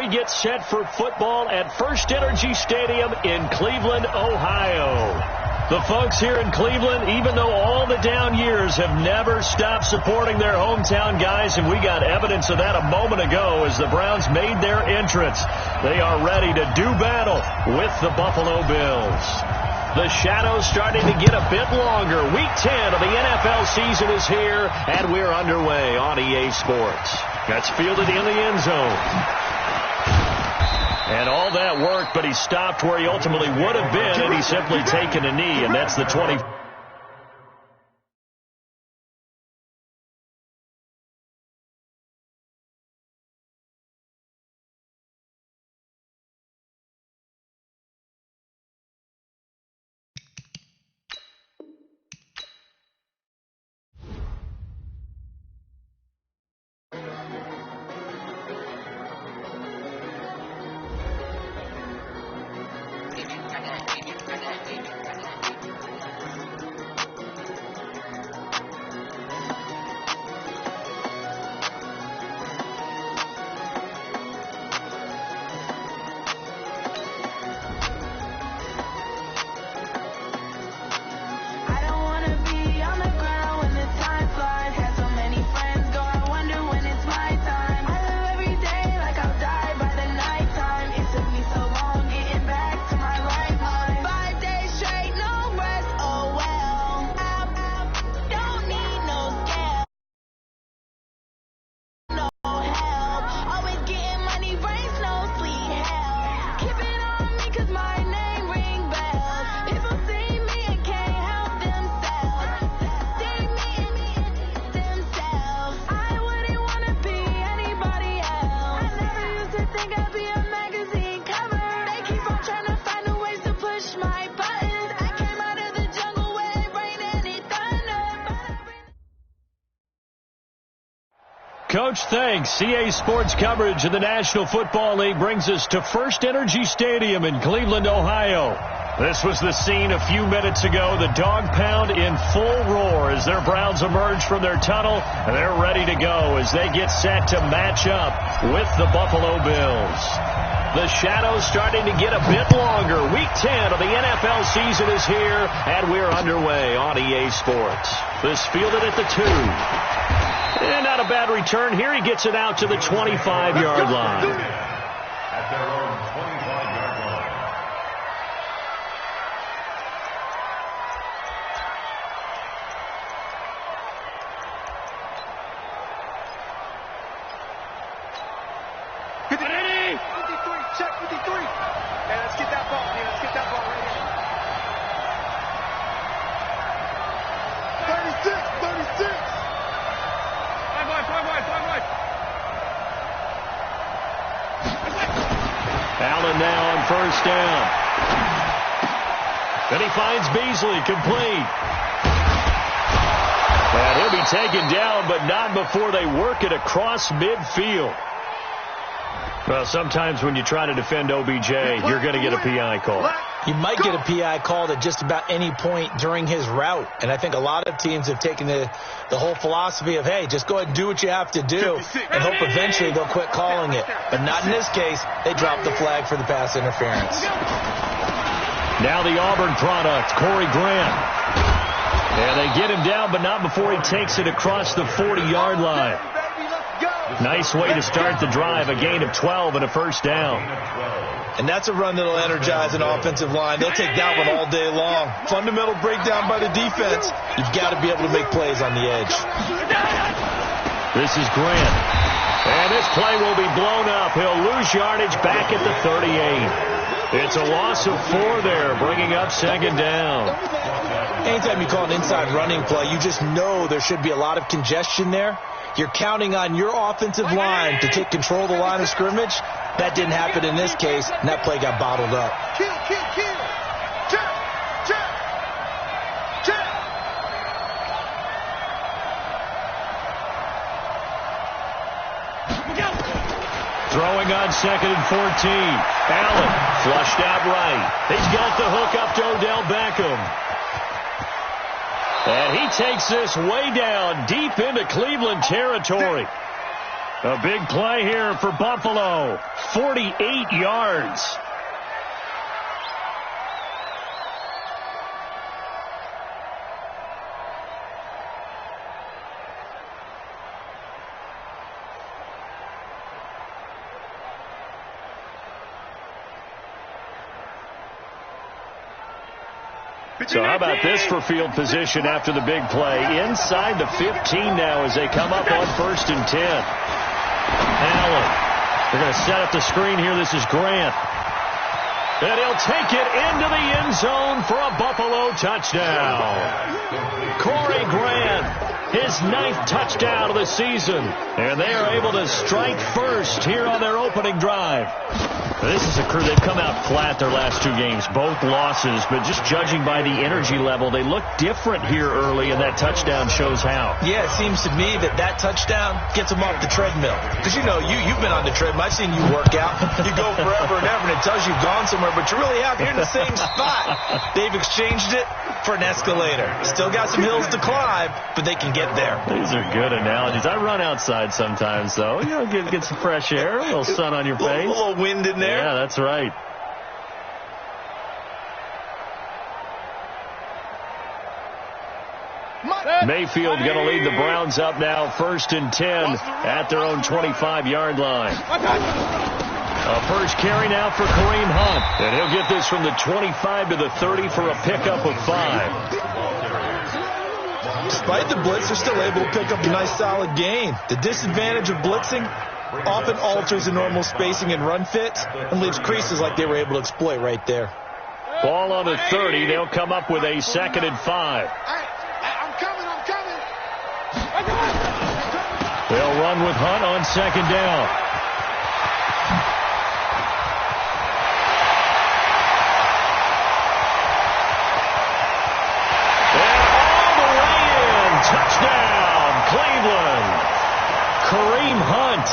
we get set for football at First Energy Stadium in Cleveland, Ohio. The folks here in Cleveland, even though all the down years, have never stopped supporting their hometown guys, and we got evidence of that a moment ago as the Browns made their entrance. They are ready to do battle with the Buffalo Bills. The shadow's starting to get a bit longer. Week 10 of the NFL season is here, and we're underway on EA Sports. That's fielded in the end zone. And all that worked, but he stopped where he ultimately would have been, and he's simply taken a knee, and that's the 20. Coach, thanks. CA Sports coverage of the National Football League brings us to First Energy Stadium in Cleveland, Ohio. This was the scene a few minutes ago. The dog pound in full roar as their Browns emerge from their tunnel, and they're ready to go as they get set to match up with the Buffalo Bills. The shadow's starting to get a bit longer. Week 10 of the NFL season is here, and we're underway on EA Sports. This fielded at the 2. And not a bad return here. He gets it out to the 25-yard line. At their own 25-yard line. Check 53. Hey, let's get that ball. Hey, let's get that ball right here. 36. Allen now on first down. Then he finds Beasley, complete. And he'll be taken down, but not before they work it across midfield. Well, sometimes when you try to defend OBJ, you're going to get a PI call. You might get a PI called at just about any point during his route. And I think a lot of teams have taken the whole philosophy of, hey, just go ahead and do what you have to do and hope eventually they'll quit calling it. But not in this case. They dropped the flag for the pass interference. Now the Auburn product, Corey Grant. And they get him down, but not before he takes it across the 40-yard line. Nice way to start the drive, a gain of 12 and a first down. And that's a run that'll energize an offensive line. They'll take that one all day long. Fundamental breakdown by the defense. You've got to be able to make plays on the edge. This is Grant. And this play will be blown up. He'll lose yardage back at the 38. It's a loss of 4 there, bringing up second down. Anytime you call an inside running play, you just know there should be a lot of congestion there. You're counting on your offensive line to take control of the line of scrimmage. That didn't happen in this case, and that play got bottled up. Kill. Check. Throwing on 2nd and 14. Allen flushed out right. He's got the hook up to Odell Beckham. And he takes this way down deep into Cleveland territory. A big play here for Buffalo. 48 yards. So how about this for field position after the big play? Inside the 15 now as they come up on 1st and 10. Allen. They're going to set up the screen here. This is Grant. And he'll take it into the end zone for a Buffalo touchdown. Corey Grant, his 9th touchdown of the season. And they are able to strike first here on their opening drive. This is a crew. They've come out flat their last 2 games, both losses, but just judging by the energy level, they look different here early, and that touchdown shows how. Yeah, it seems to me that touchdown gets them off the treadmill. Because, you've been on the treadmill. I've seen you work out. You go forever and ever, and it tells you you've gone somewhere, but you're really out here in the same spot. They've exchanged it for an escalator. Still got some hills to climb, but they can get there. These are good analogies. I run outside sometimes, though. Get some fresh air, a little sun on your face. A little wind in there. Yeah, that's right. Mayfield going to lead the Browns up now, 1st and 10 at their own 25-yard line. A first carry now for Kareem Hunt. And he'll get this from the 25 to the 30 for a pickup of 5. Despite the blitz, they're still able to pick up a nice solid gain. The disadvantage of blitzing often alters the normal spacing and run fits and leaves creases like they were able to exploit right there. Ball on the 30. They'll come up with a 2nd and 5. I'm coming. They'll run with Hunt on 2nd down. Touchdown, Cleveland. Kareem Hunt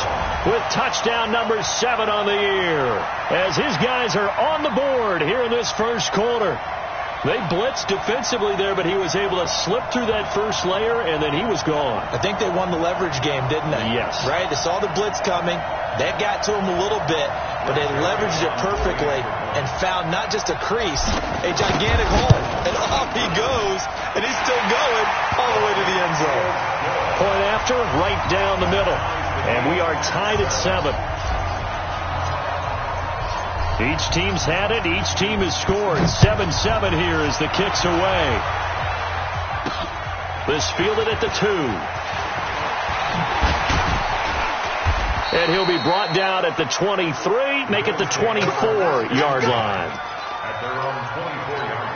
with touchdown number 7 on the year as his guys are on the board here in this first quarter. They blitzed defensively there, but he was able to slip through that first layer, and then he was gone. I think they won the leverage game, didn't they? Yes. Right? They saw the blitz coming. That got to him a little bit, but they leveraged it perfectly and found not just a crease, a gigantic hole. And off he goes, and he's still going all the way to the end zone. Point after, right down the middle. And we are tied at 7. Each team's had it. Each team has scored. 7-7 here as the kick's away. This fielded at the 2. And he'll be brought down at the 23, make it the 24-yard line. At their own 24-yard line.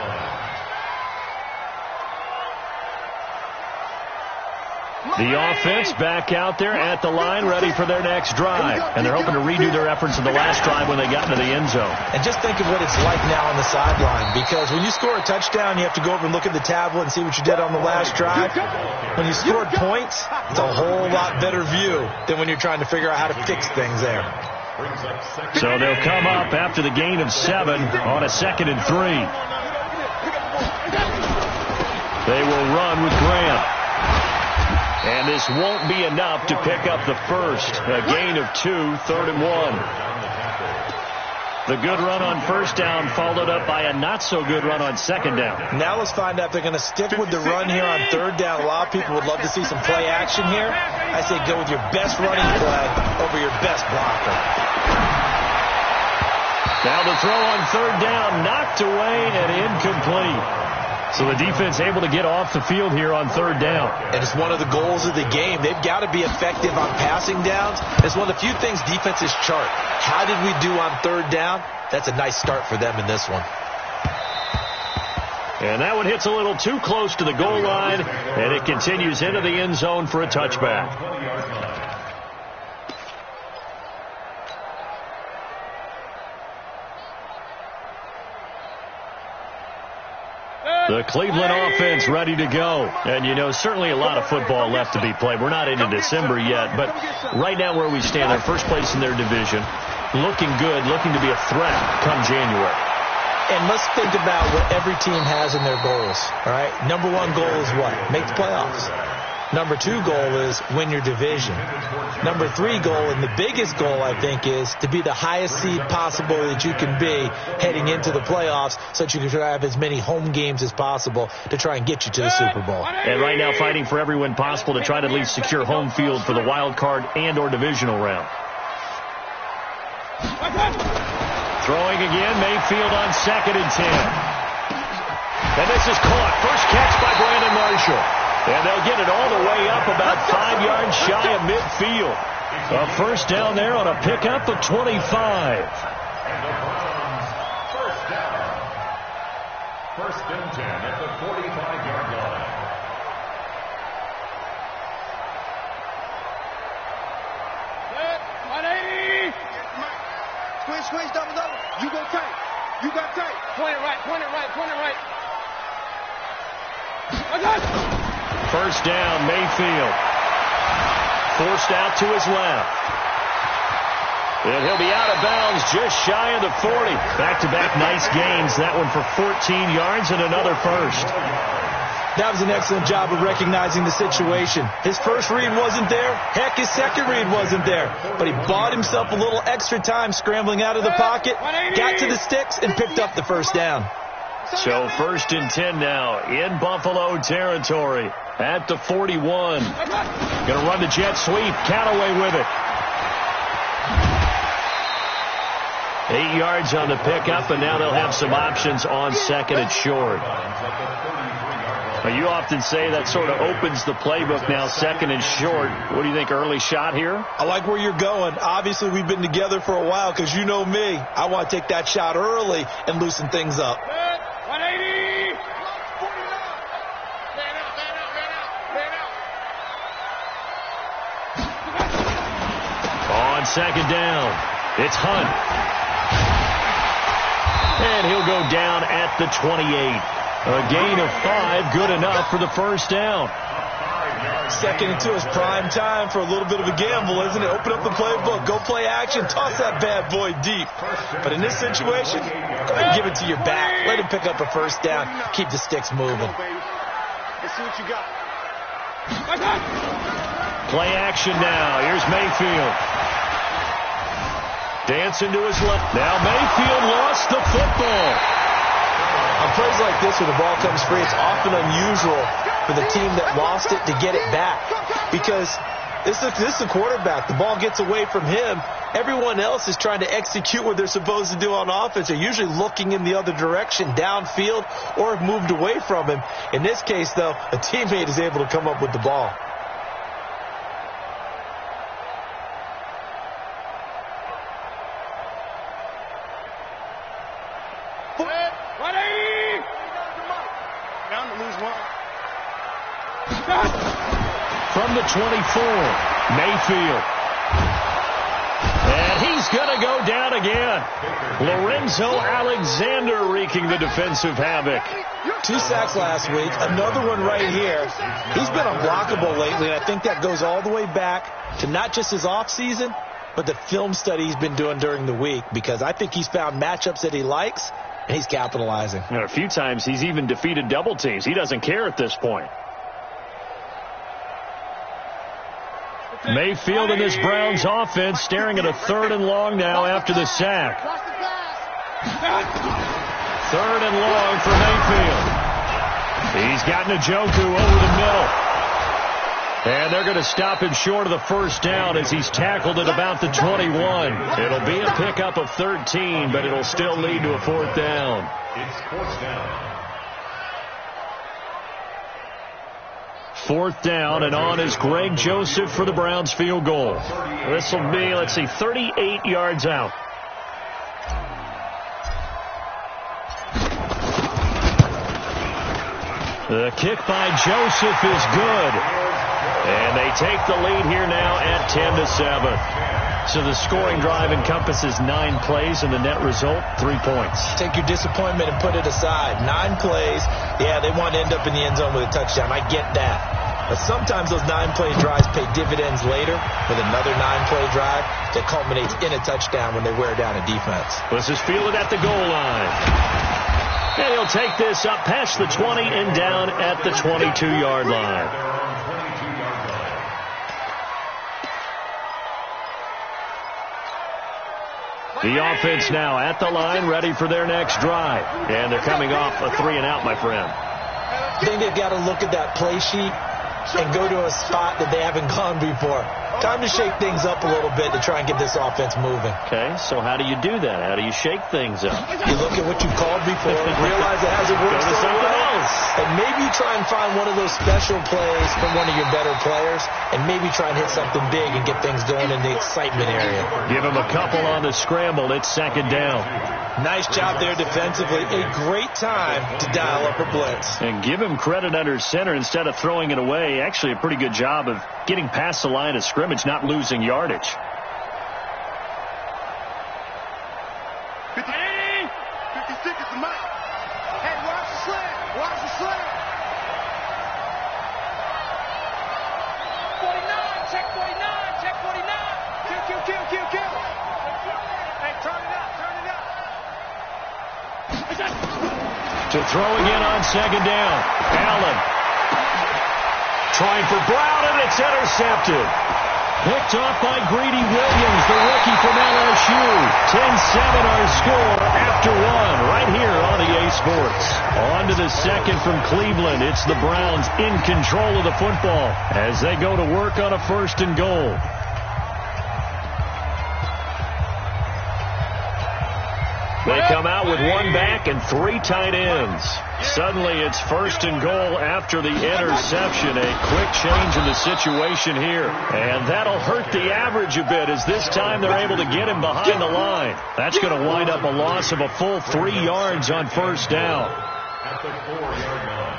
The offense back out there at the line, ready for their next drive. And they're hoping to redo their efforts in the last drive when they got into the end zone. And just think of what it's like now on the sideline, because when you score a touchdown, you have to go over and look at the tablet and see what you did on the last drive. When you scored points, it's a whole lot better view than when you're trying to figure out how to fix things there. So they'll come up after the gain of 7 on a 2nd and 3. They will run with Grant. And this won't be enough to pick up the first. A gain of 2, 3rd and 1. The good run on 1st down followed up by a not-so-good run on 2nd down. Now let's find out if they're going to stick with the run here on 3rd down. A lot of people would love to see some play action here. I say go with your best running play over your best blocker. Now the throw on 3rd down, knocked away and incomplete. So the defense able to get off the field here on 3rd down. And it's one of the goals of the game. They've got to be effective on passing downs. It's one of the few things defenses chart. How did we do on 3rd down? That's a nice start for them in this one. And that one hits a little too close to the goal line, and it continues into the end zone for a touchback. The Cleveland offense ready to go. And, certainly a lot of football left to be played. We're not into December yet, but right now where we stand, they're first place in their division. Looking good, looking to be a threat come January. And let's think about what every team has in their goals, all right? Number 1 goal is what? Make the playoffs. Number 2 goal is win your division. Number 3 goal, and the biggest goal, I think, is to be the highest seed possible that you can be heading into the playoffs so that you can have as many home games as possible to try and get you to the Super Bowl. And right now fighting for every win possible to try to at least secure home field for the wild card and or divisional round. Throwing again, Mayfield on 2nd and 10. And this is caught. First catch by Brandon Marshall. And they'll get it all the way up about 5 yards shy of midfield. A first down there on a pickup of 25. And the Browns, first down. 1st and 10 at the 45-yard line. Squeeze, double. You go tight. You got tight. Point it right. First down, Mayfield. Forced out to his left. And he'll be out of bounds just shy of the 40. Back-to-back nice gains. That one for 14 yards and another first. That was an excellent job of recognizing the situation. His first read wasn't there. Heck, his second read wasn't there. But he bought himself a little extra time scrambling out of the pocket, got to the sticks, and picked up the first down. So 1st and 10 now in Buffalo territory at the 41. Going to run the jet sweep. Callaway with it. 8 yards on the pickup, and now they'll have some options on 2nd and short. Now, you often say that sort of opens the playbook now, 2nd and short. What do you think, early shot here? I like where you're going. Obviously, we've been together for a while because you know me. I want to take that shot early and loosen things up. 180. On 2nd down, it's Hunt. And he'll go down at the 28. A gain of 5, good enough for the first down. 2nd and 2 is prime time for a little bit of a gamble, isn't it? Open up the playbook, go play action, toss that bad boy deep. But in this situation, go ahead and give it to your back. Let him pick up a first down, keep the sticks moving. Let's see what you got. Play action now. Here's Mayfield. Dancing to his left. Now Mayfield lost the football. On plays like this, when the ball comes free, it's often unusual for the team that lost it to get it back. Because this is the quarterback. The ball gets away from him. Everyone else is trying to execute what they're supposed to do on offense. They're usually looking in the other direction, downfield, or have moved away from him. In this case, though, a teammate is able to come up with the ball. From the 24, Mayfield. And he's going to go down again. Lorenzo Alexander wreaking the defensive havoc. 2 sacks last week, another one right here. He's been unblockable lately, and I think that goes all the way back to not just his offseason, but the film study he's been doing during the week, because I think he's found matchups that he likes, and he's capitalizing. And a few times he's even defeated double teams. He doesn't care at this point. Mayfield and this Browns offense staring at a 3rd and long now after the sack. 3rd and long for Mayfield. He's got Njoku over the middle. And they're going to stop him short of the first down as he's tackled at about the 21. It'll be a pickup of 13, but it'll still lead to a 4th down. It's 4th down. 4th down, and on is Greg Joseph for the Browns field goal. This will be, 38 yards out. The kick by Joseph is good. And they take the lead here now at 10-7. So the scoring drive encompasses 9 plays, and the net result, 3 points. Take your disappointment and put it aside. 9 plays. Yeah, they want to end up in the end zone with a touchdown. I get that. But sometimes those 9-play drives pay dividends later with another 9-play drive that culminates in a touchdown when they wear down a defense. This is fielded at the goal line. And he'll take this up past the 20 and down at the 22-yard line. The offense now at the line, ready for their next drive. And they're coming off a 3-and-out, my friend. I think they've got to look at that play sheet and go to a spot that they haven't gone before. Time to shake things up a little bit to try and get this offense moving. Okay, so how do you do that? How do you shake things up? You look at what you've called before and realize it hasn't worked so well. And maybe you try and find one of those special plays from one of your better players and maybe try and hit something big and get things going in the excitement area. Give him a couple on the scramble. It's second down. Nice job there defensively. A great time to dial up a blitz. And give him credit under center instead of throwing it away. Actually, a pretty good job of getting past the line of scrimmage, not losing yardage. 50, 56 is the mark. Hey, watch the slant. Watch the slant. 49, check 49, check 49. Kill. Hey, turn it up. To throw again on second down. Allen trying for Brown, and it's intercepted. Picked off by Greedy Williams, the rookie from LSU. 10-7 our score after one right here on EA Sports. On to the second from Cleveland. It's the Browns in control of the football as they go to work on a 1st and goal. They come out with one back and 3 tight ends. Suddenly it's 1st and goal after the interception. A quick change in the situation here. And that'll hurt the average a bit as this time they're able to get him behind the line. That's going to wind up a loss of a full 3 yards on 1st down. At the 4-yard line.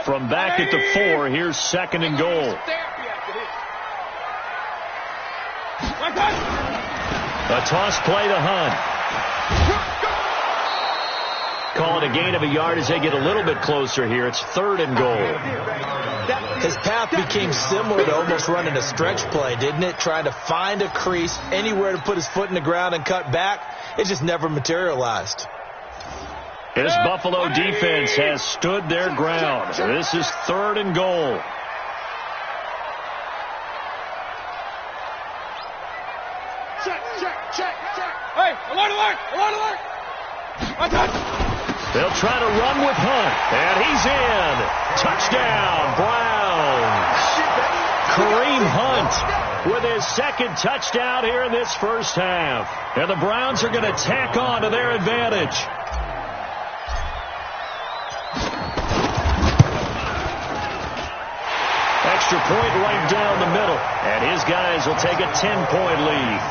From back at the 4, here's 2nd and goal. A toss play to Hunt. Call it a gain of a yard as they get a little bit closer here. It's 3rd and goal. His path became similar to almost running a stretch play, didn't it? Trying to find a crease, anywhere to put his foot in the ground and cut back. It just never materialized. This Buffalo defense has stood their ground. This is 3rd and goal. Check. Hey, alert. They'll try to run with Hunt, and he's in. Touchdown, Browns. Kareem Hunt with his 2nd touchdown here in this 1st half. And the Browns are going to tack on to their advantage. Extra point right down the middle, and his guys will take a 10-point lead.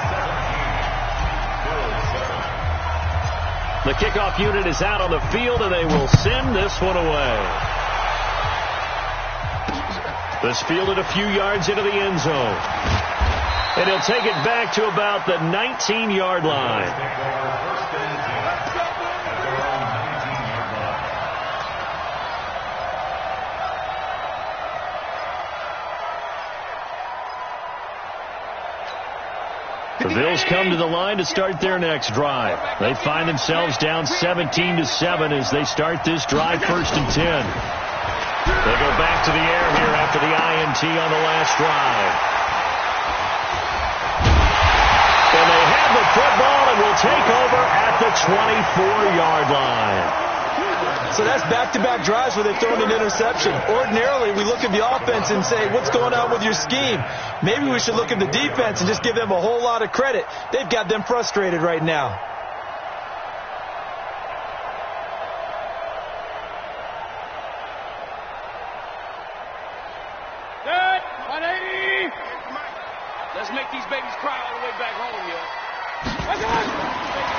The kickoff unit is out on the field, and they will send this one away. This fielded a few yards into the end zone. And he'll take it back to about the 19-yard line. The Bills come to the line to start their next drive. They find themselves down 17-7 as they start this drive 1st and 10. They go back to the air here after the INT on the last drive. And they have the football and will take over at the 24-yard line. So that's back-to-back drives where they've thrown an interception. Ordinarily, we look at the offense and say, what's going on with your scheme? Maybe we should look at the defense and just give them a whole lot of credit. They've got them frustrated right now. Good. 180. Let's make these babies cry all the way back home, yo.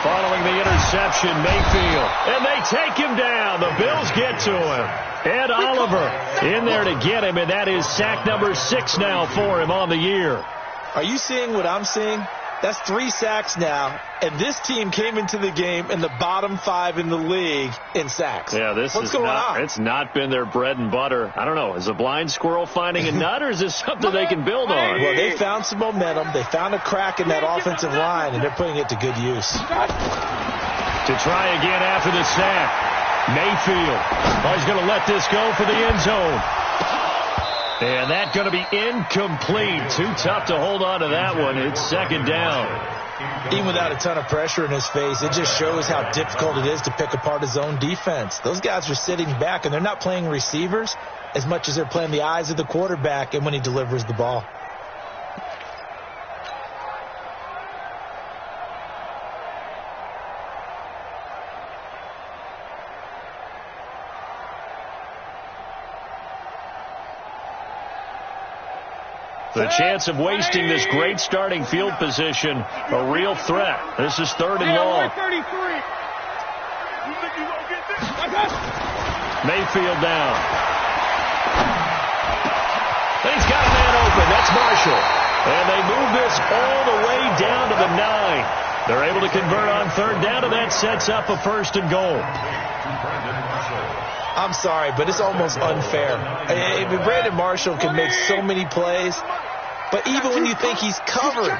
Following the interception, Mayfield. And they take him down. The Bills get to him. Ed Oliver in there to get him, and that is sack number 6 now for him on the year. Are you seeing what I'm seeing? That's 3 sacks now, and this team came into the game in the bottom 5 in the league in sacks. Yeah, what's going on? It's not been their bread and butter. I don't know. Is a blind squirrel finding a nut, or is this something they can build on? Well, they found some momentum. They found a crack in that offensive line, and they're putting it to good use. To try again after the sack. Mayfield. Oh, he's going to let this go for the end zone. And that's going to be incomplete. Too tough to hold on to that one. It's second down. Even without a ton of pressure in his face, it just shows how difficult it is to pick apart his own defense. Those guys are sitting back, and they're not playing receivers as much as they're playing the eyes of the quarterback and when he delivers the ball. The chance of wasting this great starting field position, a real threat. This is third and long. Mayfield down. He's got a man open. That's Marshall. And they move this all the way down to the 9. They're able to convert on third down, and that sets up a first and goal. I'm sorry, but it's almost unfair. Brandon Marshall can make so many plays, but even when you think he's covered,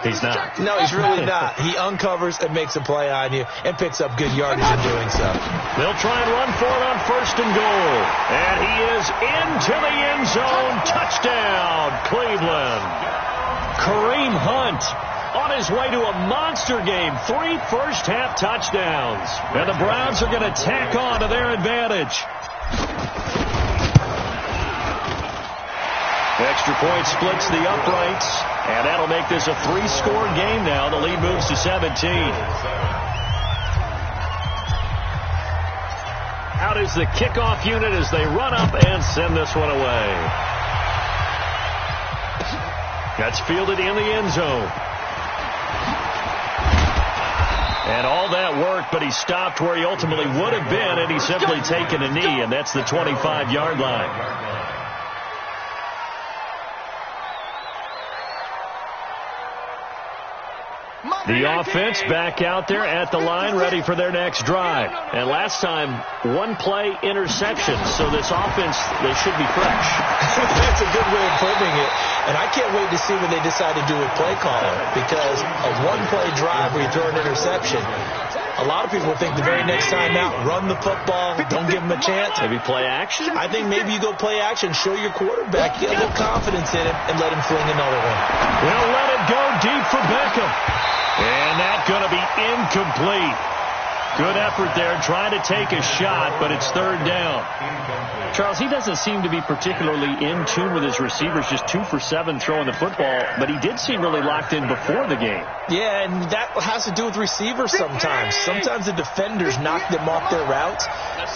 he's not. No, he's really not. He uncovers and makes a play on you and picks up good yardage in doing so. They'll try and run for it on first and goal. And he is into the end zone. Touchdown, Cleveland. Kareem Hunt on his way to a monster game. 3 first-half touchdowns. And the Browns are going to tack on to their advantage. Extra point splits the uprights. And that'll make this a 3-score game now. The lead moves to 17. Out is the kickoff unit as they run up and send this one away. That's fielded in the end zone. And all that worked, but he stopped where he ultimately would have been, and he's simply taken a knee, and that's the 25-yard line. The offense back out there at the line, ready for their next drive. And last time, 1-play interception. So this offense, they should be fresh. That's a good way of putting it. And I can't wait to see what they decide to do with play calling. Because a 1-play drive where you throw an interception, a lot of people think the very next time out, run the football, don't give them a chance. Maybe play action? I think maybe you go play action, show your quarterback, get a little confidence in him, and let him fling another one. They'll let it go deep for Beckham. And that's going to be incomplete. Good effort there, trying to take a shot, but it's third down. Charles, he doesn't seem to be particularly in tune with his receivers, just 2 for 7 throwing the football, but he did seem really locked in before the game. Yeah, and that has to do with receivers sometimes. Sometimes the defenders knock them off their routes,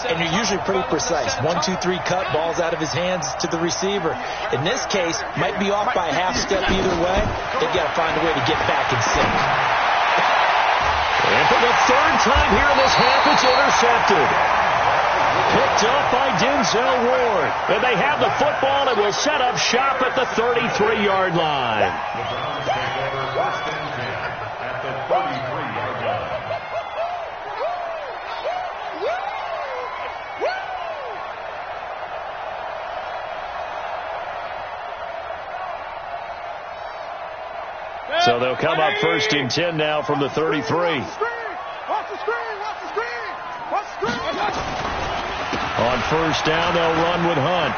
and you're usually pretty precise. 1, 2, 3 cut, balls out of his hands to the receiver. In this case, might be off by a half step either way. They've got to find a way to get back in sync. And for the third time here in this half, it's intercepted. Picked up by Denzel Ward. And they have the football and will set up shop at the 33-yard line. The Browns take over first and 10 at the 33-yard line. So they'll come up first and 10 now from the 33. Watch the screen! Watch the screen! Watch the screen! On first down, they'll run with Hunt.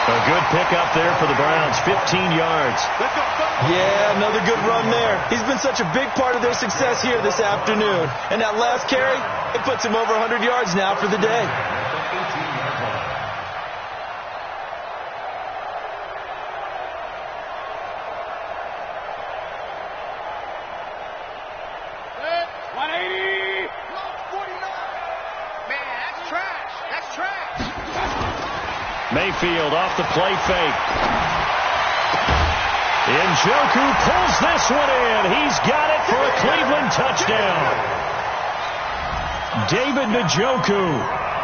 A good pickup there for the Browns, 15 yards. Yeah, another good run there. He's been such a big part of their success here this afternoon. And that last carry, it puts him over 100 yards now for the day. Mayfield off the play fake. Njoku pulls this one in. He's got it for a Cleveland touchdown. David Njoku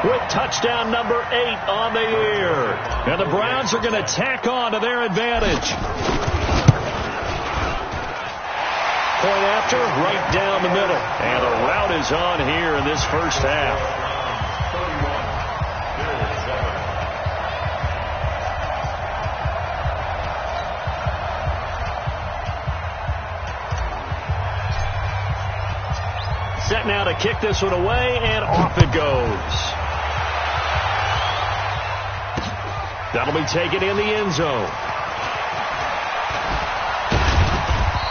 with touchdown number 8 on the year. And the Browns are going to tack on to their advantage. Point after, right down the middle. And the route is on here in this first half. Set now to kick this one away, and off it goes. That'll be taken in the end zone.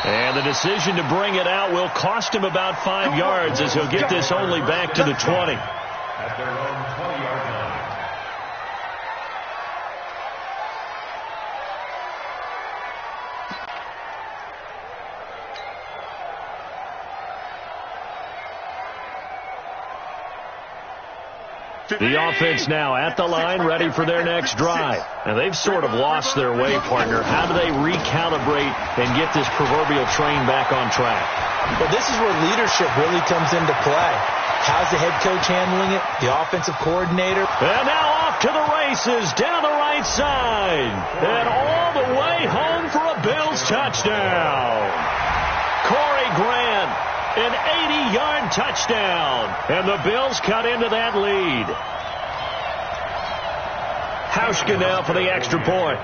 And the decision to bring it out will cost him about 5 yards as he'll get this only back to the 20. At their own 20-yard line. The offense now at the line, ready for their next drive. And they've sort of lost their way, partner. How do they recalibrate and get this proverbial train back on track? Well, this is where leadership really comes into play. How's the head coach handling it? The offensive coordinator. And now off to the races down the right side. And all the way home for a Bills touchdown. Corey Grant, an 80-yard touchdown. And the Bills cut into that lead. Hauschka now for the extra point.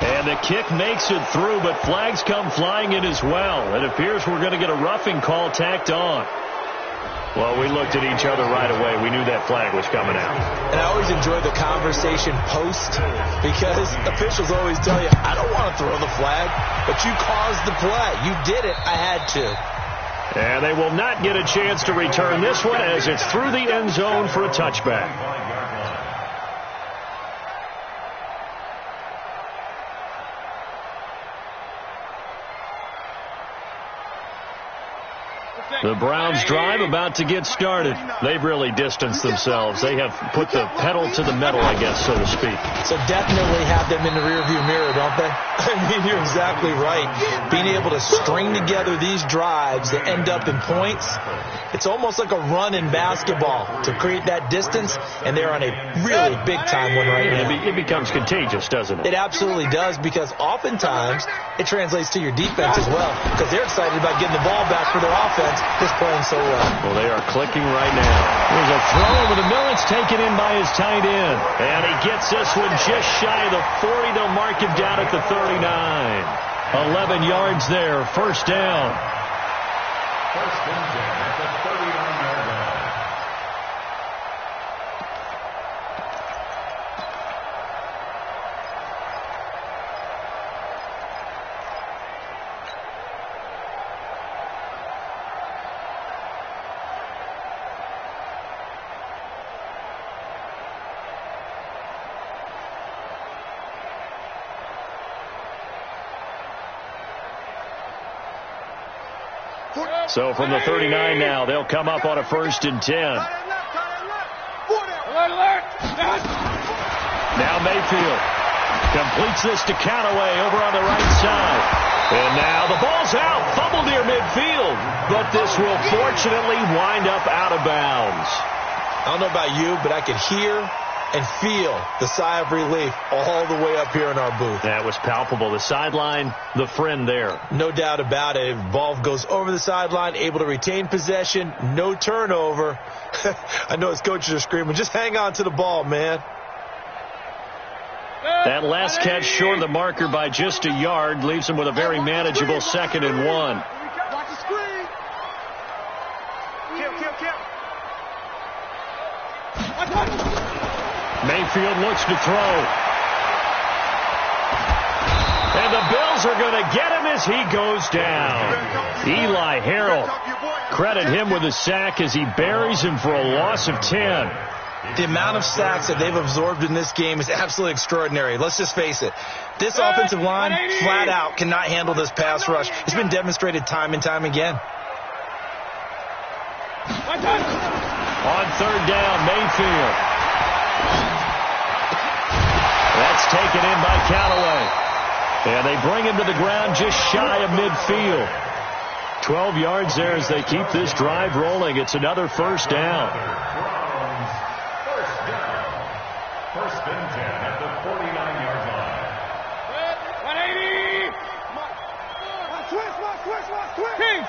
And the kick makes it through, but flags come flying in as well. It appears we're going to get a roughing call tacked on. Well, we looked at each other right away. We knew that flag was coming out. And I always enjoy the conversation post because officials always tell you, I don't want to throw the flag, but you caused the play. You did it. I had to. And they will not get a chance to return this one as it's through the end zone for a touchback. The Browns drive about to get started. They've really distanced themselves. They have put the pedal to the metal, I guess, so to speak. So definitely have them in the rearview mirror, don't they? I mean, you're exactly right. Being able to string together these drives that end up in points, it's almost like a run in basketball to create that distance, and they're on a really big-time one right now. It becomes contagious, doesn't it? It absolutely does, because oftentimes it translates to your defense as well, because they're excited about getting the ball back for their offense. Just playing so well. Well, they are clicking right now. There's a throw over the middle. It's taken in by his tight end. And he gets this one just shy of the 40. They'll mark him down at the 39. 11 yards there. First down. First and 10 at the 39-yard line. So from the 39 now, they'll come up on a first and 10. Now Mayfield completes this to Callaway over on the right side. And now the ball's out, fumbled near midfield. But this will fortunately wind up out of bounds. I don't know about you, but I could hear and feel the sigh of relief all the way up here in our booth. That was palpable. The sideline, the friend there. No doubt about it. Ball goes over the sideline, able to retain possession, no turnover. I know his coaches are screaming, just hang on to the ball, man. That last catch short of the marker by just a yard leaves him with a very manageable 2nd and 1. Watch the screen. Kill. Mayfield looks to throw. And the Bills are going to get him as he goes down. Eli Harrell, credit him with a sack as he buries him for a loss of 10. The amount of sacks that they've absorbed in this game is absolutely extraordinary. Let's just face it. This offensive line, flat out, cannot handle this pass rush. It's been demonstrated time and time again. On third down, Mayfield. That's taken in by Callaway. And they bring him to the ground just shy of midfield. 12 yards there as they keep this drive rolling. It's another first down. First and 10 at the 49-yard line. 180.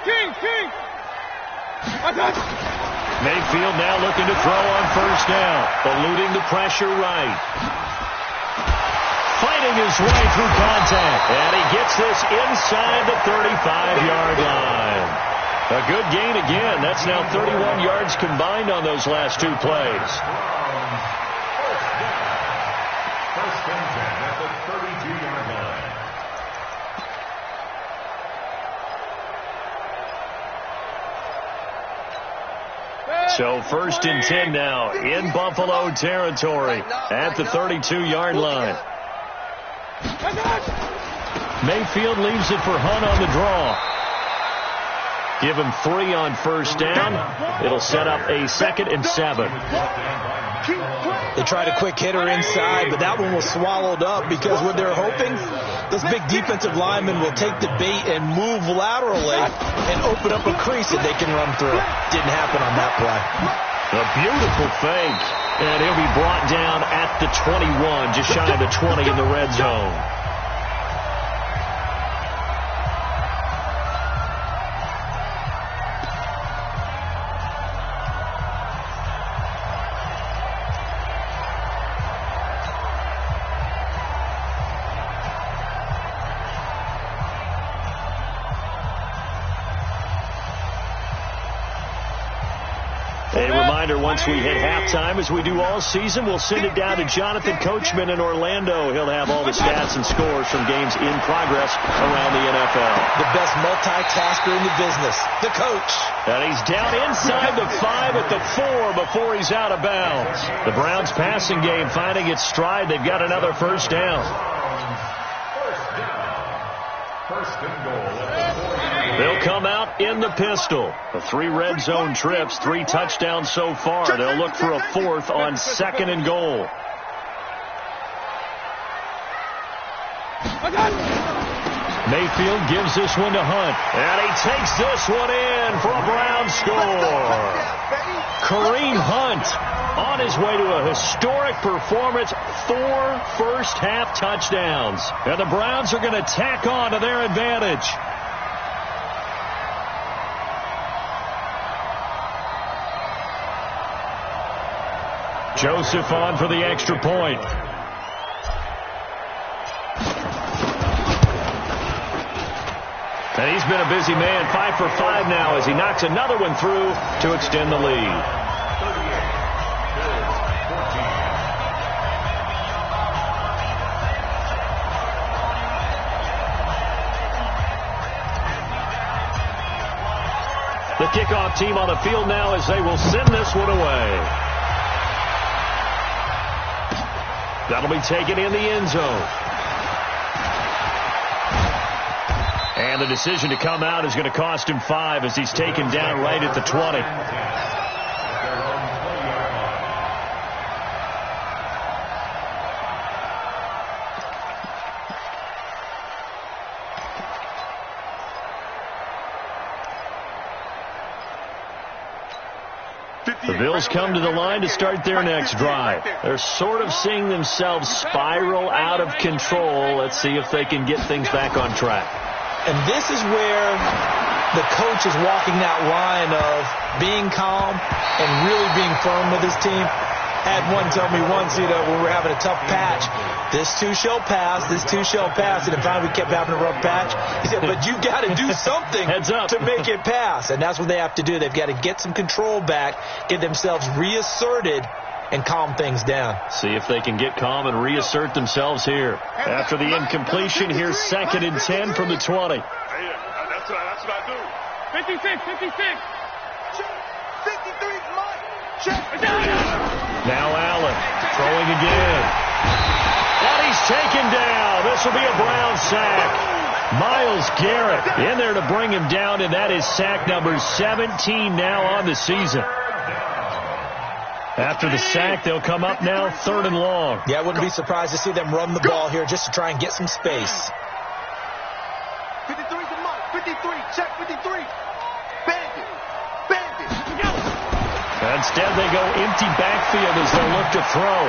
King. Mayfield now looking to throw on first down. Eluding the pressure right. Fighting his way through contact. And he gets this inside the 35-yard line. A good gain again. That's now 31 yards combined on those last two plays. First and 10 at the 32-yard line. So first and 10 now in Buffalo territory at the 32-yard line. Mayfield leaves it for Hunt on the draw. Give him 3 on first down. It'll set up a 2nd and 7. They tried a quick hitter inside, but that one was swallowed up because what they're hoping, those big defensive linemen will take the bait and move laterally and open up a crease that they can run through. Didn't happen on that play. A beautiful fake. And he'll be brought down at the 21, just shy of the 20 in the red zone. Once we hit halftime, as we do all season, we'll send it down to Jonathan Coachman in Orlando. He'll have all the stats and scores from games in progress around the NFL. The best multitasker in the business, the coach. And he's down inside the 5 at the 4 before he's out of bounds. The Browns passing game finding its stride. They've got another first down. First and goal at the 40. They'll come out in the pistol. The 3 red zone trips, 3 touchdowns so far. They'll look for a 4th on 2nd and goal. Mayfield gives this one to Hunt. And he takes this one in for a Brown score. Kareem Hunt on his way to a historic performance. 4 first-half touchdowns. And the Browns are going to tack on to their advantage. Joseph on for the extra point. And he's been a busy man, 5 for 5 now as he knocks another one through to extend the lead. The kickoff team on the field now as they will send this one away. That'll be taken in the end zone. And the decision to come out is going to cost him 5 as he's taken down right at the 20. The Bills come to the line to start their next drive. They're sort of seeing themselves spiral out of control. Let's see if they can get things back on track. And this is where the coach is walking that line of being calm and really being firm with his team. Had one tell me once, when we were having a tough patch, this too shall pass, this too shall pass. And finally we kept having a rough patch. He said, but you got to do something Heads up. to make it pass. And that's what they have to do. They've got to get some control back, get themselves reasserted, and calm things down. See if they can get calm and reassert themselves here. After the incompletion, here's 2nd and 10 from the 20. That's what I do. 56, 56. 53, Mike. Now Allen throwing again. And he's taken down. This will be a Brown sack. Myles Garrett in there to bring him down, and that is sack number 17 now on the season. After the sack, they'll come up now 3rd and long. Yeah, I wouldn't be surprised to see them run the ball here just to try and get some space. 53 to Mike. 53. Check 53. Bandit. Instead, they go empty backfield as they look to throw.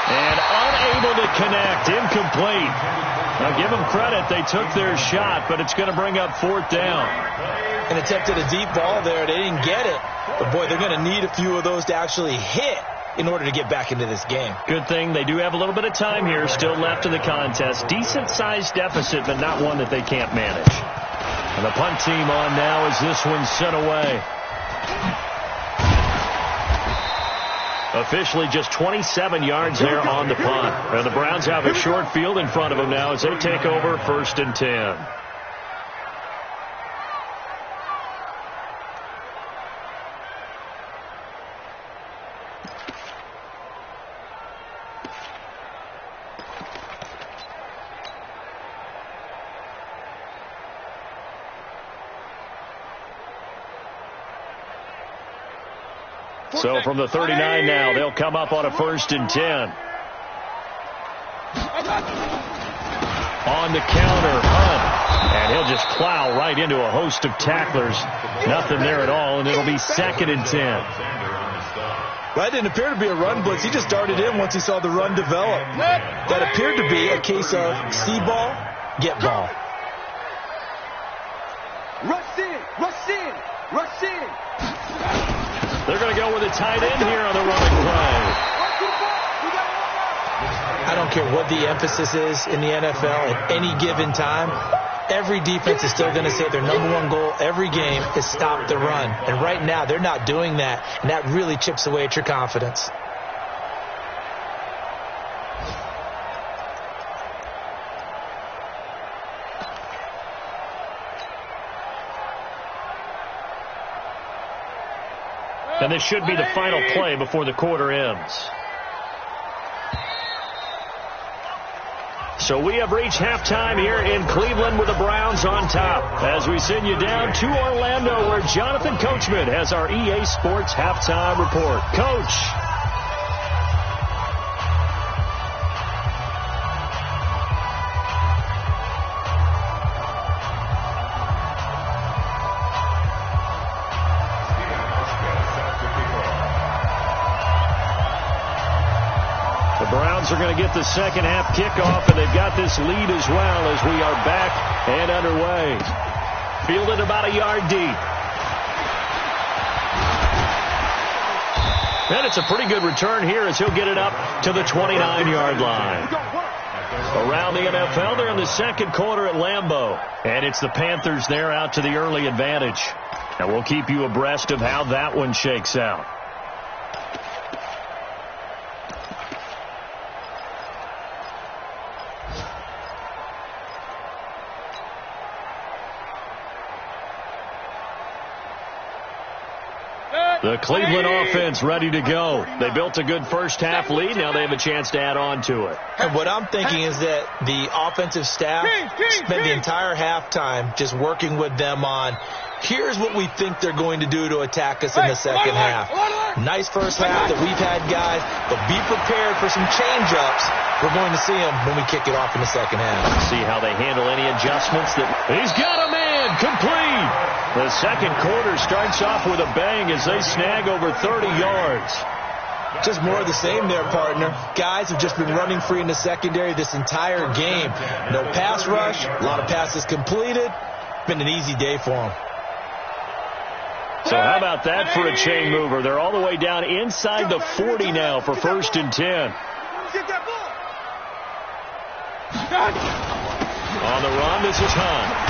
And unable to connect. Incomplete. Now, give them credit. They took their shot, but it's going to bring up 4th down. And attempted a deep ball there. They didn't get it. But, boy, they're going to need a few of those to actually hit in order to get back into this game. Good thing they do have a little bit of time here still left in the contest. Decent-sized deficit, but not one that they can't manage. And the punt team on now as this one's sent away. Officially just 27 yards there on the punt. And the Browns have a short field in front of them now as they take over 1st and 10. So from the 39 now, they'll come up on a 1st and 10. On the counter, Hunt. And he'll just plow right into a host of tacklers. Nothing there at all, and it'll be 2nd and 10. That didn't appear to be a run blitz. He just darted in once he saw the run develop. That appeared to be a case of see ball, get ball. Rush in, rush in, rush in. They're going to go with a tight end here on the running play. I don't care what the emphasis is in the NFL at any given time. Every defense is still going to say their #1 goal every game is stop the run. And right now, they're not doing that, and that really chips away at your confidence. And this should be the final play before the quarter ends. So we have reached halftime here in Cleveland with the Browns on top. As we send you down to Orlando, where Jonathan Coachman has our EA Sports halftime report. Coach. Are going to get the second half kickoff, and they've got this lead as well as we are back and underway. Fielded about a yard deep. And it's a pretty good return here as he'll get it up to the 29-yard line. Around the NFL, they're in the second quarter at Lambeau. And it's the Panthers there out to the early advantage. And we'll keep you abreast of how that one shakes out. The Cleveland offense ready to go. They built a good first half lead. Now they have a chance to add on to it. And what I'm thinking is that the offensive staff spent the entire halftime just working with them on, here's what we think they're going to do to attack us in the second half. Nice first half that we've had, guys, but be prepared for some change-ups. We're going to see them when we kick it off in the second half. See how they handle any adjustments. He's got a man complete. The second quarter starts off with a bang as they snag over 30 yards. Just more of the same there, partner. Guys have just been running free in the secondary this entire game. No pass rush, a lot of passes completed. Been an easy day for them. So how about that for a chain mover? They're all the way down inside the 40 now for 1st and 10. On the run, this is Hunt.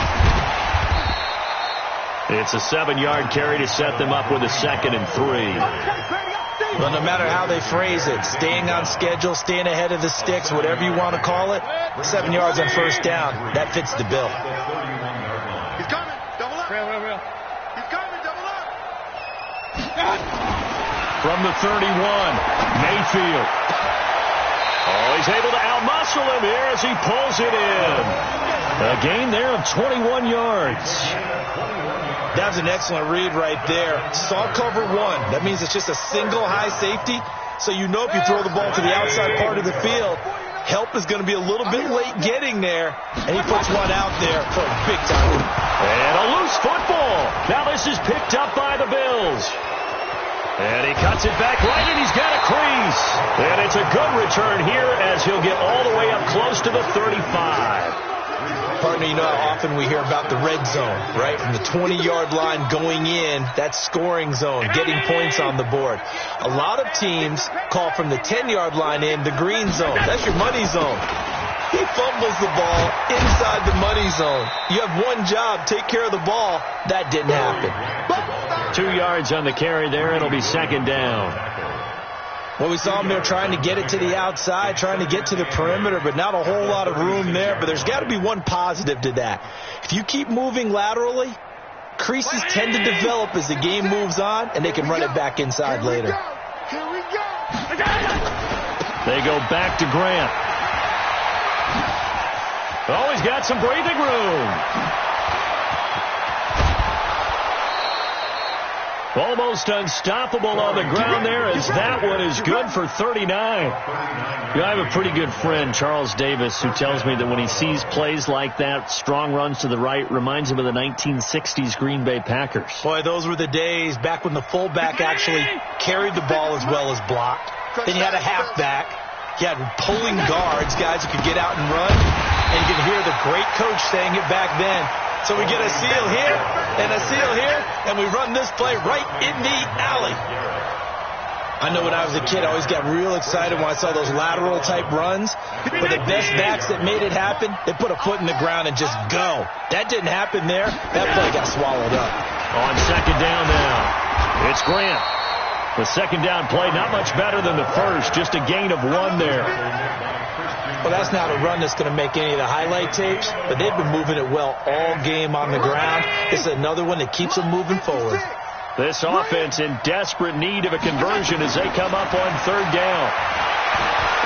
It's a 7-yard carry to set them up with a 2nd and 3. Well, no matter how they phrase it, staying on schedule, staying ahead of the sticks, whatever you want to call it, 7 yards on first down, that fits the bill. He's coming. Double up. Real. He's coming. Double up. From the 31, Mayfield. Oh, he's able to outmuscle him here as he pulls it in. A gain there of 21 yards. That was an excellent read right there. Saw cover one. That means it's just a single high safety. So you know if you throw the ball to the outside part of the field, help is going to be a little bit late getting there. And he puts one out there for a big time. And a loose football. Now this is picked up by the Bills. And he cuts it back right, and he's got a crease. And it's a good return here as he'll get all the way up close to the 35. Partner, you know how often we hear about the red zone, right? From the 20-yard line going in, that's scoring zone, getting points on the board. A lot of teams call from the 10-yard line in the green zone. That's your money zone. He fumbles the ball inside the money zone. You have one job, take care of the ball. That didn't happen. 2 yards on the carry there. It'll be second down. Well, we saw him there trying to get it to the outside, trying to get to the perimeter, but not a whole lot of room there. But there's got to be one positive to that. If you keep moving laterally, creases tend to develop as the game moves on, and they can run it back inside later. Here we go. They go back to Grant. Oh, he's got some breathing room. Almost unstoppable on the ground there, as that one is good for 39. I have a pretty good friend, Charles Davis, who tells me that when he sees plays like that, strong runs to the right, reminds him of the 1960s Green Bay Packers. Boy, those were the days back when the fullback actually carried the ball as well as blocked. Then you had a halfback. You had pulling guards, guys who could get out and run. And you could hear the great coach saying it back then. So we get a seal here and a seal here, and we run this play right in the alley. I know when I was a kid, I always got real excited when I saw those lateral-type runs. But the best backs that made it happen, they put a foot in the ground and just go. That didn't happen there. That play got swallowed up. On second down now, it's Grant. The second down play, not much better than the first, just a gain of 1 there. Well, that's not a run that's going to make any of the highlight tapes, but they've been moving it well all game on the ground. This is another one that keeps them moving forward. This offense in desperate need of a conversion as they come up on third down.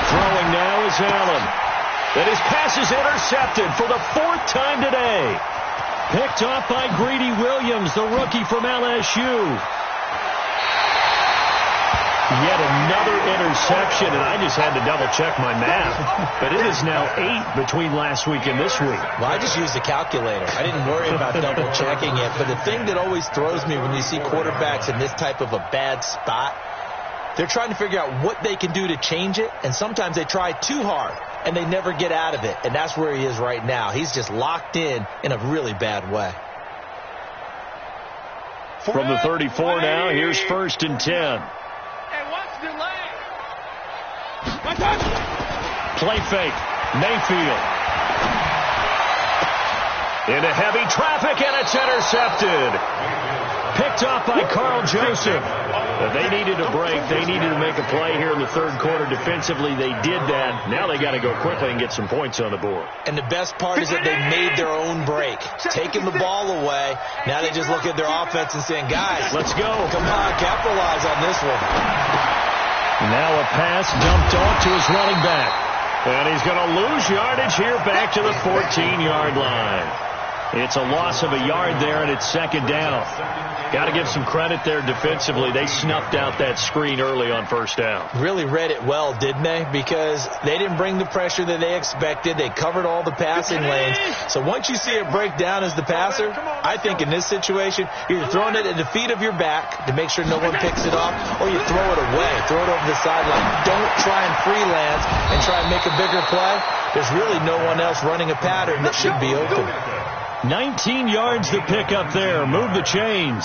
Throwing now is Allen. And his pass is intercepted for the 4th time today. Picked off by Greedy Williams, the rookie from LSU. Yet another interception, and I just had to double-check my math. But it is now 8 between last week and this week. Well, I just used a calculator. I didn't worry about double-checking it. But the thing that always throws me when you see quarterbacks in this type of a bad spot, they're trying to figure out what they can do to change it, and sometimes they try too hard, and they never get out of it. And that's where he is right now. He's just locked in a really bad way. From the 34 now, here's 1st and 10. Play fake. Mayfield. Into heavy traffic, and it's intercepted. Picked off by Carl Joseph. They needed a break. They needed to make a play here in the third quarter. Defensively, they did that. Now they got to go quickly and get some points on the board. And the best part is that they made their own break. Taking the ball away. Now they just look at their offense and saying, guys, let's go. Come on, capitalize on this one. Now a pass dumped off to his running back. And he's going to lose yardage here back to the 14-yard line. It's a loss of a yard there, and it's second down. Got to give some credit there defensively. They snuffed out that screen early on first down. Really read it well, didn't they? Because they didn't bring the pressure that they expected. They covered all the passing lanes. So once you see it break down as the passer, I think in this situation, you're throwing it at the feet of your back to make sure no one picks it off, or you throw it away, throw it over the sideline. Don't try and freelance and try and make a bigger play. There's really no one else running a pattern that should be open. 19 yards to pick up there. Move the chains.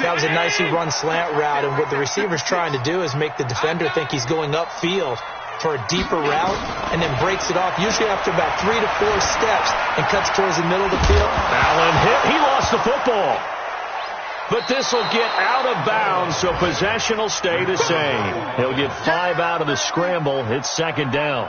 That was a nicely run slant route, and what the receiver's trying to do is make the defender think he's going upfield for a deeper route, and then breaks it off, usually after about 3 to 4 steps, and cuts towards the middle of the field. Allen hit. He lost the football. But this will get out of bounds, so possession will stay the same. He'll get 5 out of the scramble. It's second down.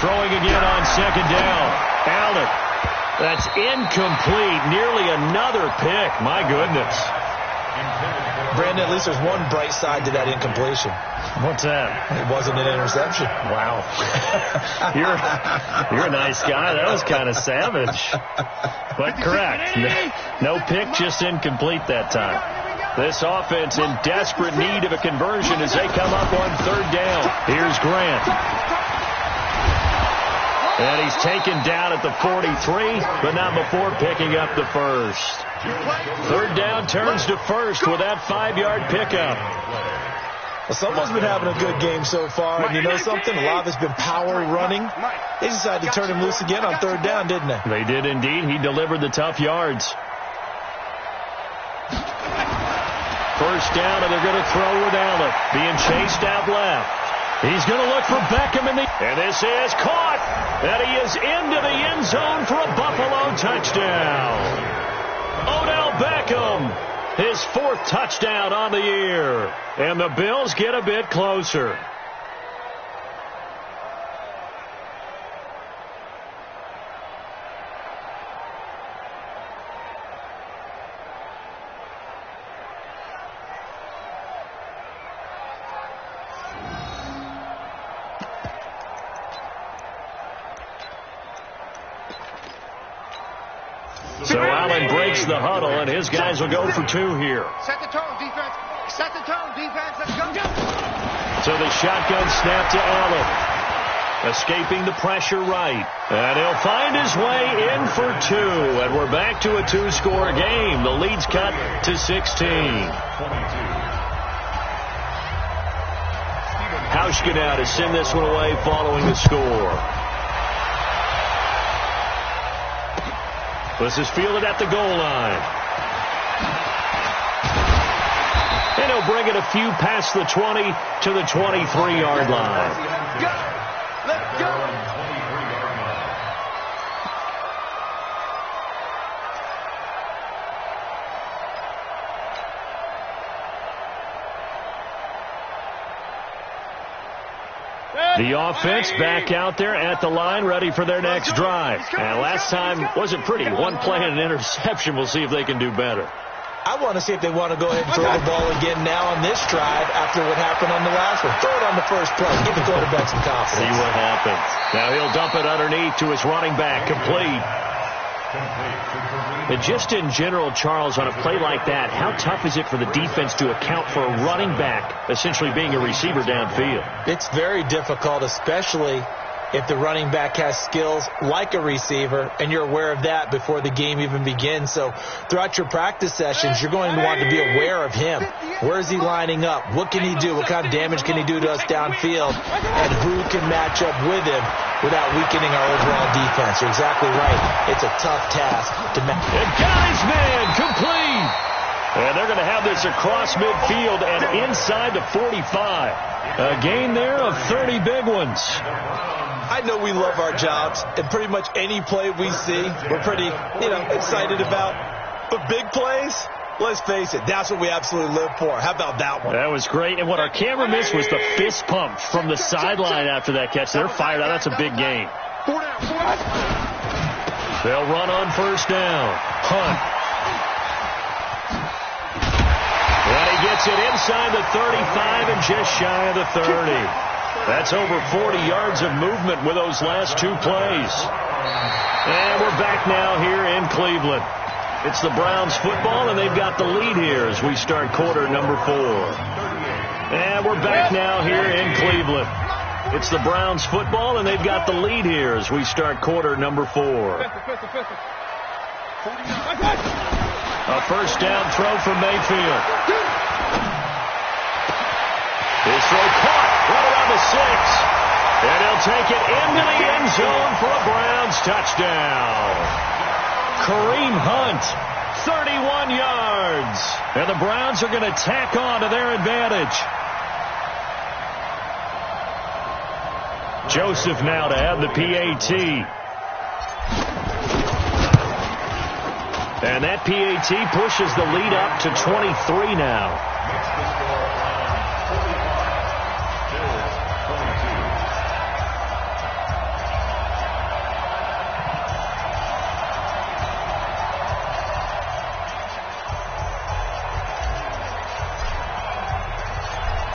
Throwing again on second down. Allen. That's incomplete. Nearly another pick. My goodness. Brandon, at least there's one bright side to that incompletion. What's that? It wasn't an interception. Wow. You're a nice guy. That was kind of savage. But correct. No pick, just incomplete that time. This offense in desperate need of a conversion as they come up on third down. Here's Grant. And he's taken down at the 43, but not before picking up the first. Third down turns to first with that 5-yard pickup. Well, someone's been having a good game so far, and you know something? A lot of it's been power running. They decided to turn him loose again on third down, didn't they? They did indeed. He delivered the tough yards. First down, and they're going to throw with Allen. Being chased out left. He's going to look for Beckham in the... And this is caught. And he is into the end zone for a Buffalo touchdown. Odell Beckham, his 4th touchdown on the year. And the Bills get a bit closer. So Allen breaks the huddle, and his guys will go for 2 here. Set the tone, defense. Set the tone, defense. Let's go. So the shotgun snap to Allen. Escaping the pressure right. And he'll find his way in for 2. And we're back to a 2-score game. The lead's cut to 16. Hauschka now to send this one away following the score. This is fielded at the goal line. And he'll bring it a few past the 20 to the 23-yard line. Let's go. The offense back out there at the line, ready for their next drive. And last time wasn't pretty. 1 play and an interception. We'll see if they can do better. I want to see if they want to go ahead and throw the ball again now on this drive after what happened on the last one. Throw it on the first play. Give the quarterback some confidence. See what happens. Now he'll dump it underneath to his running back. Complete. But just in general, Charles, on a play like that, how tough is it for the defense to account for a running back essentially being a receiver downfield? It's very difficult, especially if the running back has skills like a receiver, and you're aware of that before the game even begins. So throughout your practice sessions, you're going to want to be aware of him. Where is he lining up? What can he do? What kind of damage can he do to us downfield? And who can match up with him without weakening our overall defense? You're exactly right. It's a tough task to match. And got his man complete. And they're going to have this across midfield and inside the 45. A gain there of 30 big ones. I know we love our jobs, and pretty much any play we see, we're pretty, excited about. But big plays, let's face it, that's what we absolutely live for. How about that one? That was great. And what our camera missed was the fist pump from the sideline after that catch. They're fired out. That's a big gain. They'll run on first down. Hunt. And he gets it inside the 35 and just shy of the 30. That's over 40 yards of movement with those last 2 plays. And we're back now here in Cleveland. It's the Browns football, and they've got the lead here as we start quarter number 4. And we're back now here in Cleveland. It's the Browns football, and they've got the lead here as we start quarter number 4. A first down throw for Mayfield. His throw caught right around the 6. And he'll take it into the end zone for a Browns touchdown. Kareem Hunt, 31 yards. And the Browns are going to tack on to their advantage. Joseph now to add the PAT. And that PAT pushes the lead up to 23 now.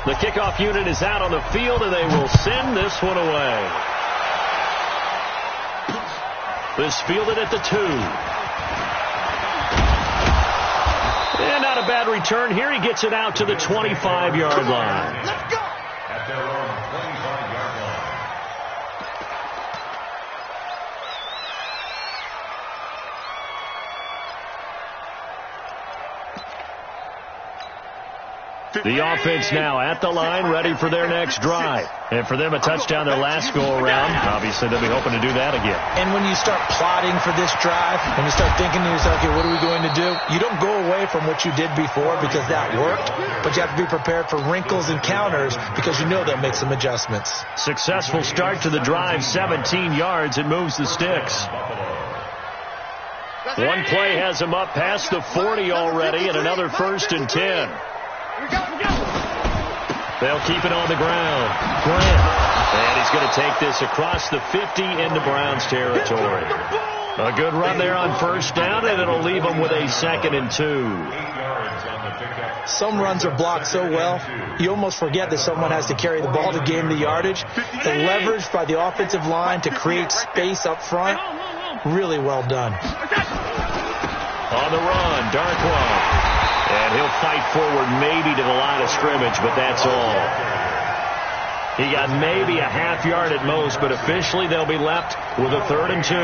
The kickoff unit is out on the field, and they will send this one away. This fielded at the 2. And not a bad return here. He gets it out to the 25-yard line. Let's go. At their own 25-yard line. The offense now at the line, ready for their next drive. And for them, a touchdown their last go-around. Obviously, they'll be hoping to do that again. And when you start plotting for this drive, when you start thinking to yourself, okay, what are we going to do? You don't go away from what you did before because that worked, but you have to be prepared for wrinkles and counters because you know they'll make some adjustments. Successful start to the drive, 17 yards. It moves the sticks. One play has him up past the 40 already, and another 1st and 10. They'll keep it on the ground. Grant. And he's going to take this across the 50 into Browns territory. A good run there on 1st down, and it'll leave them with a 2nd and 2. Some runs are blocked so well, you almost forget that someone has to carry the ball to gain the yardage. The leverage by the offensive line to create space up front, really well done. On the run, Darkwa. And he'll fight forward maybe to the line of scrimmage, but that's all. He got maybe a half yard at most, but officially they'll be left with a 3rd and 2.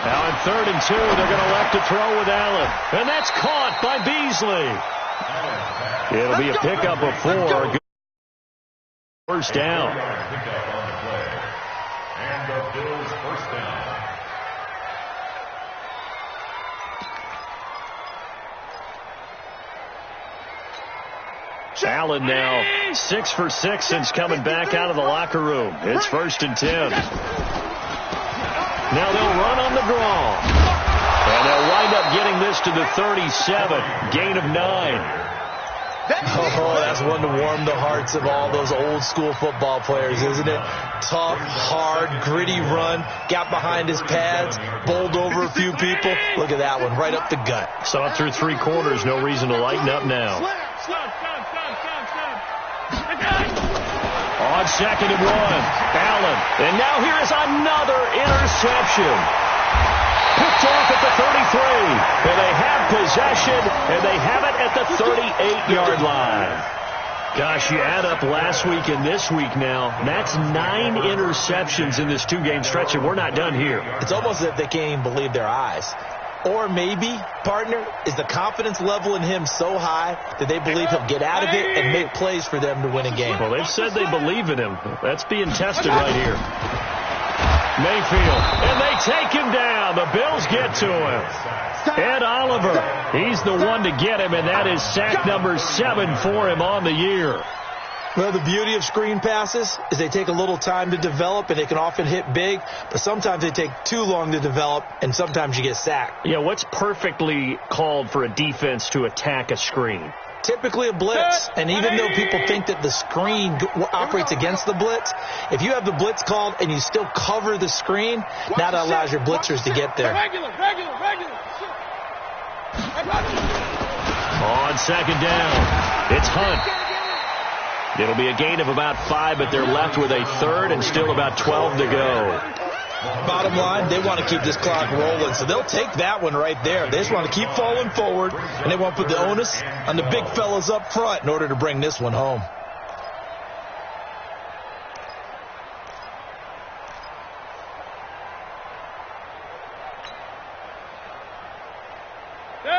Now in 3rd and 2, they're going to elect to throw with Allen. And that's caught by Beasley. It'll be a pickup of 4. 1st down. And the Bills' 1st down. Allen now 6 for 6 since coming back out of the locker room. It's 1st and 10. Now they'll run on the draw. And they'll wind up getting this to the 37. Gain of 9. Oh, that's one to warm the hearts of all those old school football players, isn't it? Tough, hard, gritty run, got behind his pads, bowled over a few people. Look at that one, right up the gut. Saw it through 3 quarters, no reason to lighten up now. On 2nd and 1, Allen. And now here is another interception. Picked off at the 33. And they have possession, and they have it at the 38-yard line. Gosh, you add up last week and this week now, that's 9 interceptions in this 2-game stretch, and we're not done here. It's almost as if they can't even believe their eyes. Or maybe, partner, is the confidence level in him so high that they believe he'll get out of it and make plays for them to win a game. Well, they've said they believe in him. That's being tested right here. Mayfield, and they take him down. The Bills get to him. Ed Oliver, he's the one to get him, and that is sack number 7 for him on the year. Well, the beauty of screen passes is they take a little time to develop, and they can often hit big, but sometimes they take too long to develop, and sometimes you get sacked. Yeah, what's perfectly called for a defense to attack a screen? Typically a blitz, and even though people think that the screen operates against the blitz, if you have the blitz called and you still cover the screen, now that allows your blitzers to get there. On 2nd down, it's Hunt. It'll be a gain of about 5, but they're left with a 3rd and still about 12 to go. Bottom line, they want to keep this clock rolling, so they'll take that one right there. They just want to keep falling forward, and they want to put the onus on the big fellas up front in order to bring this one home.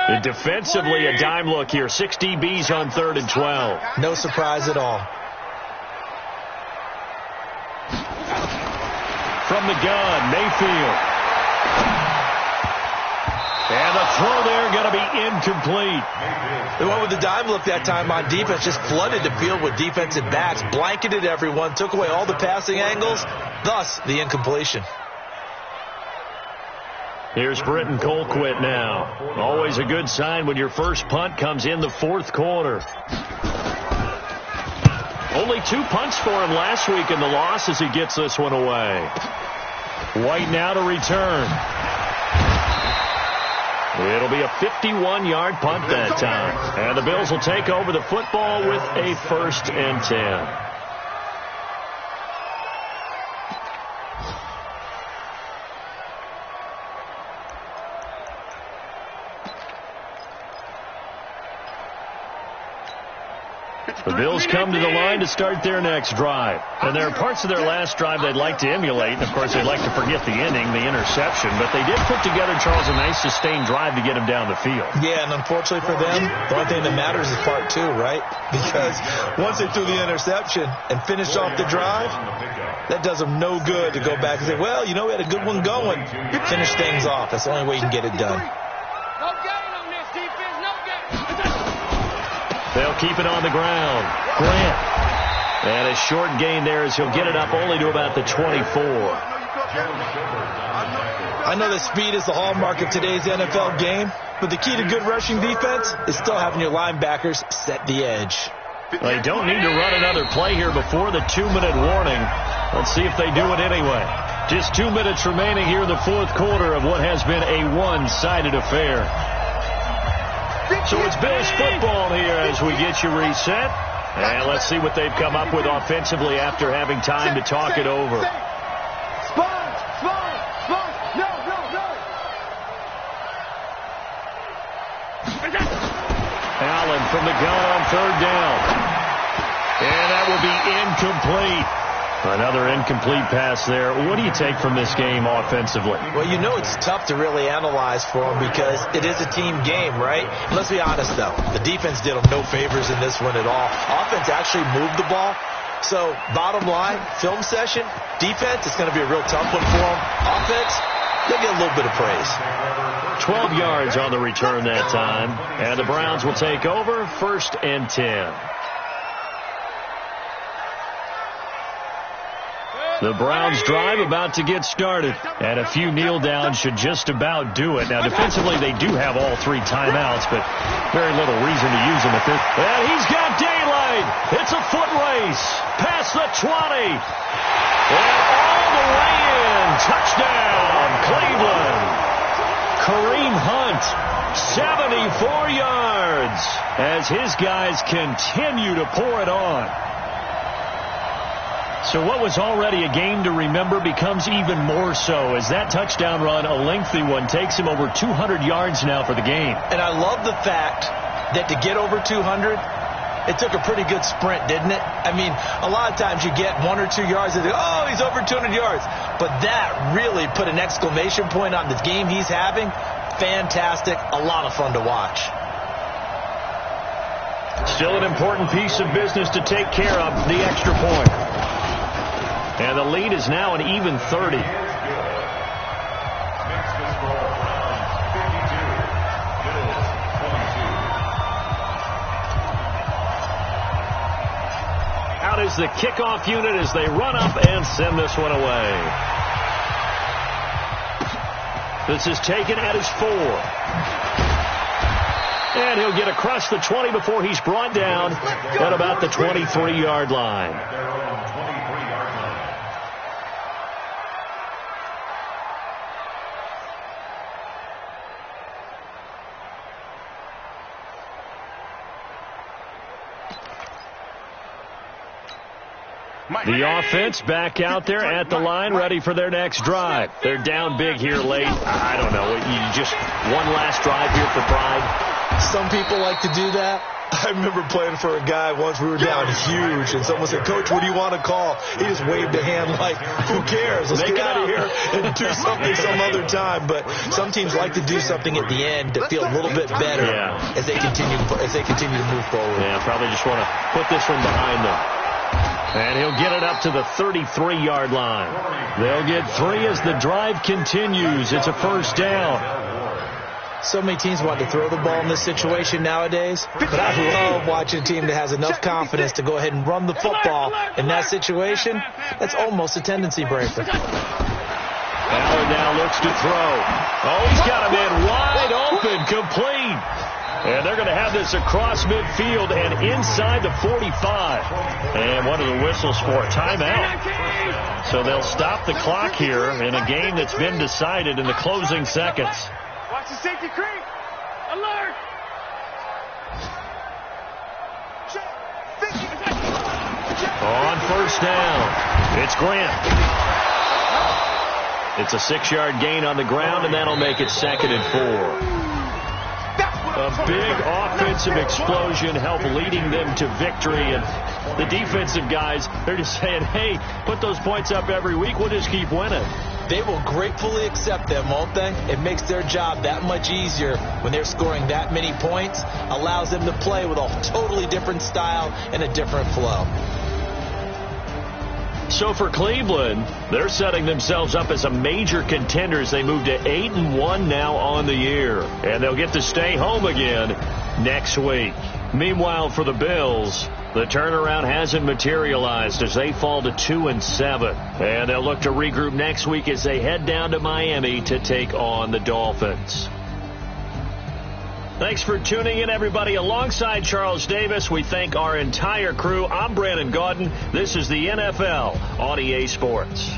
And defensively, a dime look here. 6 DBs on 3rd and 12. No surprise at all. From the gun, Mayfield. And the throw there going to be incomplete. The one with the dime look that time on defense just flooded the field with defensive backs, blanketed everyone, took away all the passing angles, thus the incompletion. Here's Britton Colquitt now. Always a good sign when your first punt comes in the 4th quarter. Only 2 punts for him last week in the loss as he gets this one away. White now to return. It'll be a 51-yard punt that time. And the Bills will take over the football with a 1st and 10. The Bills come to the line to start their next drive. And there are parts of their last drive they'd like to emulate. And, of course, they'd like to forget the inning, the interception. But they did put together, Charles, a nice sustained drive to get him down the field. Yeah, and unfortunately for them, the only thing that matters is part two, right? Because once they threw the interception and finished off the drive, that does them no good to go back and say, well, you know, we had a good one going. Finish things off. That's the only way you can get it done. No gain on this defense, no gain. They'll keep it on the ground. Grant. And a short gain there as he'll get it up only to about the 24. I know that speed is the hallmark of today's NFL game, but the key to good rushing defense is still having your linebackers set the edge. Well, they don't need to run another play here before the 2-minute warning. Let's see if they do it anyway. Just 2 minutes remaining here in the fourth quarter of what has been a one-sided affair. So it's Bills football here as we get you reset. And let's see what they've come up with offensively after having time to talk it over. Allen from the gun on third down. And that will be incomplete. Another incomplete pass there. What do you take from this game offensively? Well, you know it's tough to really analyze for them because it is a team game, right? Let's be honest, though. The defense did them no favors in this one at all. Offense actually moved the ball. So, bottom line, film session, defense, it's going to be a real tough one for them. Offense, they'll get a little bit of praise. 12 yards on the return that time. And the Browns will take over, 1st and 10. The Browns drive about to get started. And a few kneel downs should just about do it. Now, defensively, they do have all 3 timeouts, but very little reason to use them at this. And he's got daylight. It's a foot race. Past the 20. And all the way in. Touchdown, Cleveland. Kareem Hunt, 74 yards. As his guys continue to pour it on. So what was already a game to remember becomes even more so as that touchdown run, a lengthy one, takes him over 200 yards now for the game. And I love the fact that to get over 200, it took a pretty good sprint, didn't it? I mean, a lot of times you get 1 or 2 yards and oh, he's over 200 yards. But that really put an exclamation point on the game he's having. Fantastic. A lot of fun to watch. Still an important piece of business to take care of, the extra point. And the lead is now an even 30. Out is the kickoff unit as they run up and send this one away. This is taken at his 4. And he'll get across the 20 before he's brought down at about the 23-yard line. The offense back out there at the line, ready for their next drive. They're down big here late. I don't know. You just one last drive here for pride. Some people like to do that. I remember playing for a guy once. We were down huge, and someone said, "Coach, what do you want to call?" He just waved a hand like, "Who cares? Let's get out of here and do something some other time." But some teams like to do something at the end to feel a little bit better as they continue to move forward. Yeah, probably just want to put this one behind them. And he'll get it up to the 33-yard line. They'll get 3 as the drive continues. It's a first down. So many teams want to throw the ball in this situation nowadays, but I love watching a team that has enough confidence to go ahead and run the football in that situation. That's almost a tendency breaker. Allen now looks to throw. Oh, he's got him in wide open, complete. And they're going to have this across midfield and inside the 45. And one of the whistles for a timeout. So they'll stop the clock here in a game that's been decided in the closing seconds. Watch the safety creep. Alert. On first down, it's Grant. It's a 6-yard gain on the ground, and that'll make it 2nd and 4. A big offensive explosion helped leading them to victory. And the defensive guys, they're just saying, hey, put those points up every week. We'll just keep winning. They will gratefully accept them, won't they? It makes their job that much easier when they're scoring that many points. Allows them to play with a totally different style and a different flow. So for Cleveland, they're setting themselves up as a major contender as they move to 8-1 now on the year. And they'll get to stay home again next week. Meanwhile, for the Bills, the turnaround hasn't materialized as they fall to 2-7. And they'll look to regroup next week as they head down to Miami to take on the Dolphins. Thanks for tuning in, everybody. Alongside Charles Davis, we thank our entire crew. I'm Brandon Gaudin. This is the NFL on EA Sports.